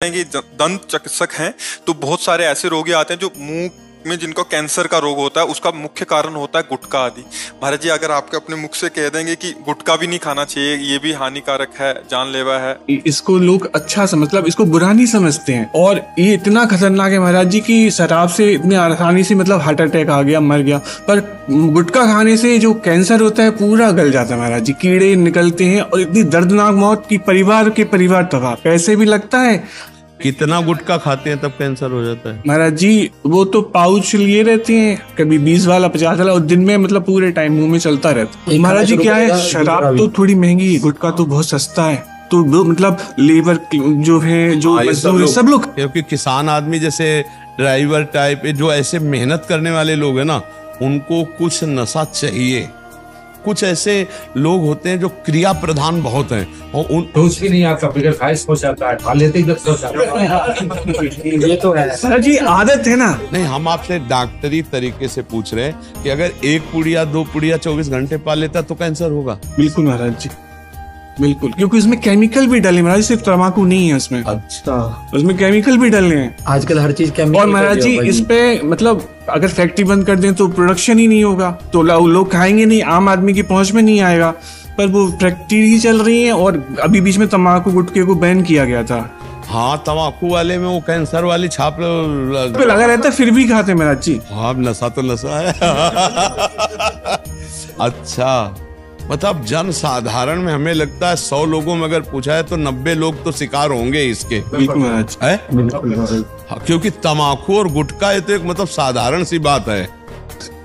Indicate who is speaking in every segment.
Speaker 1: कि दंत चिकित्सक हैं तो बहुत सारे ऐसे रोगी आते हैं जो मुंह में जिनको कैंसर का रोग होता है, उसका मुख्य कारण होता है गुटखा आदि। महाराज जी, अगर आपके अपने मुख से कह देंगे कि गुटखा भी नहीं खाना चाहिए, ये भी हानिकारक है, जानलेवा है,
Speaker 2: इसको लोग अच्छा मतलब इसको बुरा नहीं समझते हैं और ये इतना खतरनाक है महाराज जी कि शराब से इतनी आसानी से मतलब हार्ट अटैक आ गया, मर गया, पर गुटखा खाने से जो कैंसर होता है पूरा गल जाता है महाराज जी, कीड़े निकलते हैं और इतनी दर्दनाक मौत की परिवार तबाह, पैसे भी लगता है।
Speaker 3: कितना गुटखा खाते हैं तब कैंसर हो जाता है
Speaker 2: महाराज जी? वो तो पाउच लिए रहते हैं, कभी 20 वाला 50 वाला, और दिन में मतलब पूरे टाइम मुंह में चलता रहता है। महाराज जी क्या है, शराब तो थोड़ी महंगी है, गुटखा तो बहुत सस्ता है, तो मतलब लेबर जो है, जो मजदूर, सब लोग,
Speaker 3: क्योंकि किसान आदमी जैसे ड्राइवर टाइप जो ऐसे मेहनत करने वाले लोग हैं ना, उनको कुछ नशा चाहिए। कुछ ऐसे लोग होते हैं जो क्रिया प्रधान बहुत हैं और उन
Speaker 4: कुछ भी नहीं आता, बिगड़ खाइश हो जाता है, खा लेते ही हो जाता है। ये तो है
Speaker 2: सर जी, आदत है ना।
Speaker 3: नहीं, हम आपसे डॉक्टरी तरीके से पूछ रहे हैं कि अगर 1 पुड़िया 2 पुड़िया 24 घंटे पा लेता तो कैंसर होगा?
Speaker 2: बिल्कुल महाराज जी, बिल्कुल, क्योंकि इसमें केमिकल भी डले महाराज, सिर्फ तंबाकू नहीं है उसमें।
Speaker 4: अच्छा,
Speaker 2: उसमें केमिकल भी डले हैं
Speaker 4: आजकल हर चीज केमिकल।
Speaker 2: और महाराज जी इस पे मतलब अगर फैक्ट्री बंद कर दें तो प्रोडक्शन ही नहीं होगा, तो लोग खाएंगे नहीं, आम आदमी की पहुंच में नहीं आएगा, पर वो फैक्ट्री ही चल रही है। और अभी बीच में तंबाकू गुटखे को बैन किया गया था।
Speaker 3: हाँ, तंबाकू वाले में वो कैंसर वाली छाप
Speaker 2: पे लगा रहता है, फिर भी खाते महाराज जी।
Speaker 3: हाँ, नशा तो नशा है। अच्छा, मतलब जन साधारण में हमें लगता है 100 लोगों में अगर पूछा है तो 90 लोग तो शिकार होंगे इसके।
Speaker 2: बिल्कुल महाराज
Speaker 3: है, क्योंकि तंबाकू और गुटखा ये तो एक मतलब साधारण सी बात है।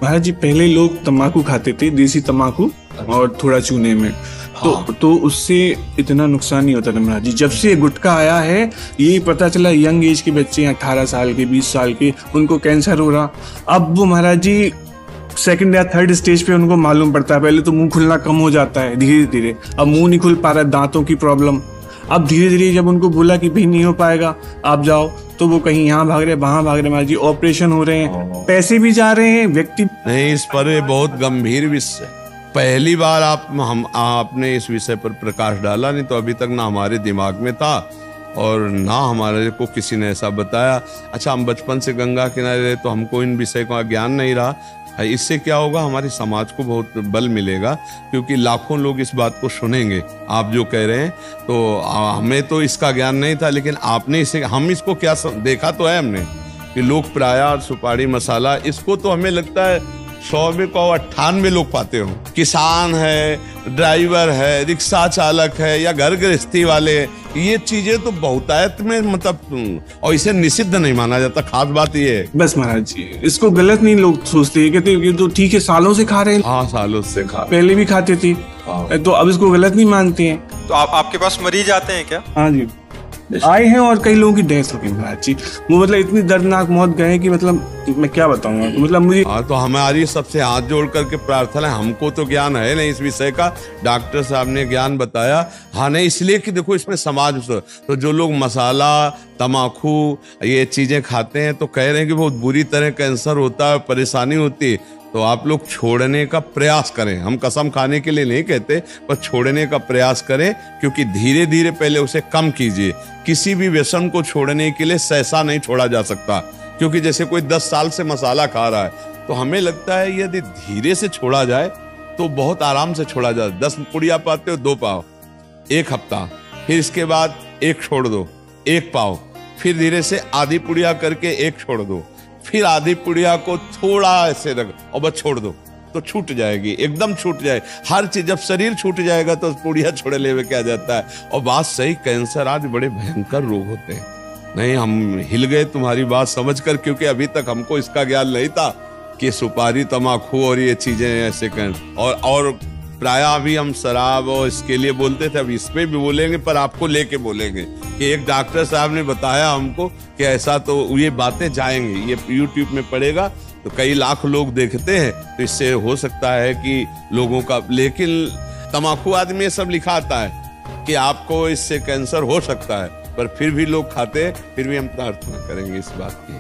Speaker 2: महाराज जी पहले लोग तंबाकू खाते थे, देसी तंबाकू और थोड़ा चूने में, तो उससे इतना नुकसान नहीं होता था महाराज जी। जब से गुटखा आया है, ये पता चला यंग एज के बच्चे 18 साल के 20 साल के, उनको कैंसर हो रहा। अब वो महाराज जी सेकंड या थर्ड स्टेज पे उनको मालूम पड़ता है। पहले तो मुंह खुलना कम हो जाता है धीरे धीरे, अब मुंह नहीं खुल पा रहा, दांतों की प्रॉब्लम। अब धीरे धीरे जब उनको बोला कि भाई नहीं हो पाएगा, आप जाओ, तो वो कहीं यहाँ भाग रहे, वहां भाग रहे महाराज जी, ऑपरेशन हो रहे हैं, पैसे भी जा रहे हैं, व्यक्ति
Speaker 3: नहीं। इस पर बहुत गंभीर विषय, पहली बार आपने इस विषय पर प्रकाश डाला, नहीं तो अभी तक ना हमारे दिमाग में था और ना हमारे को किसी ने ऐसा बताया। अच्छा, हम बचपन से गंगा किनारे रहे तो हमको इन विषय का ज्ञान नहीं रहा। इससे क्या होगा, हमारे समाज को बहुत बल मिलेगा, क्योंकि लाखों लोग इस बात को सुनेंगे आप जो कह रहे हैं। तो हमें तो इसका ज्ञान नहीं था, लेकिन आपने इसे, हम इसको क्या देखा तो है हमने कि लोग प्रायः सुपारी मसाला, इसको तो हमें लगता है 100 में 98 लोग पाते हो। किसान है, ड्राइवर है, रिक्शा चालक है या घर गृहस्थी वाले, ये चीजें तो बहुतायत में मतलब, और इसे निषिद्ध नहीं माना जाता। खास बात ये है।
Speaker 2: बस महाराज जी, इसको गलत नहीं लोग सोचते हैं, कहते हैं तो ठीक है, सालों से खा रहे हैं।
Speaker 3: हाँ, सालों से
Speaker 2: पहले भी खाते थे, तो अब इसको गलत नहीं मानते हैं।
Speaker 1: तो आपके पास मरीज आते हैं क्या?
Speaker 2: हाँ जी, आए हैं और कई लोगों की डेथ हो गई महाराज जी। वो मतलब इतनी दर्दनाक मौत गए कि मतलब मैं क्या बताऊंगा, मतलब मुझे।
Speaker 3: हाँ, तो हमारी सबसे हाथ जोड़ करके प्रार्थना है, हमको तो ज्ञान है नहीं इस विषय का, डॉक्टर साहब ने ज्ञान बताया। हाँ नहीं, इसलिए कि देखो इसमें समाज, तो जो लोग मसाला तम्बाकू ये चीजें खाते हैं तो कह रहे हैं कि बहुत बुरी तरह कैंसर होता है, परेशानी होती है, तो आप लोग छोड़ने का प्रयास करें। हम कसम खाने के लिए नहीं कहते, पर छोड़ने का प्रयास करें, क्योंकि धीरे धीरे पहले उसे कम कीजिए। किसी भी व्यसन को छोड़ने के लिए सहसा नहीं छोड़ा जा सकता, क्योंकि जैसे कोई 10 साल से मसाला खा रहा है, तो हमें लगता है यदि धीरे से छोड़ा जाए तो बहुत आराम से छोड़ा जाए। 10 पुड़िया पाते हो, 2 पाओ 1 हफ्ता, फिर इसके बाद 1 छोड़ दो, 1 पाओ, फिर धीरे से आधी पुड़िया करके 1 छोड़ दो, फिर आधी पुड़िया को थोड़ा ऐसे रख और बस छोड़ दो, तो छूट जाएगी, एकदम छूट जाए हर चीज। जब शरीर छूट जाएगा तो पुड़िया छोड़ ले में क्या जाता है। और बात सही, कैंसर आज बड़े भयंकर रोग होते हैं। नहीं, हम हिल गए तुम्हारी बात समझकर, क्योंकि अभी तक हमको इसका ज्ञान नहीं था कि सुपारी तम्बाकू और ये चीजें ऐसे कर, और प्रायः अभी हम शराब और इसके लिए बोलते थे, अब इस पे भी बोलेंगे, पर आपको लेके बोलेंगे कि एक डॉक्टर साहब ने बताया हमको कि ऐसा, तो ये बातें जाएंगी, ये यूट्यूब में पड़ेगा तो कई लाख लोग देखते हैं, तो इससे हो सकता है कि लोगों का, लेकिन तम्बाकू आदि में सब लिखा आता है कि आपको इससे कैंसर हो सकता है, पर फिर भी लोग खाते हैं। फिर भी हम प्रार्थना करेंगे इस बात की।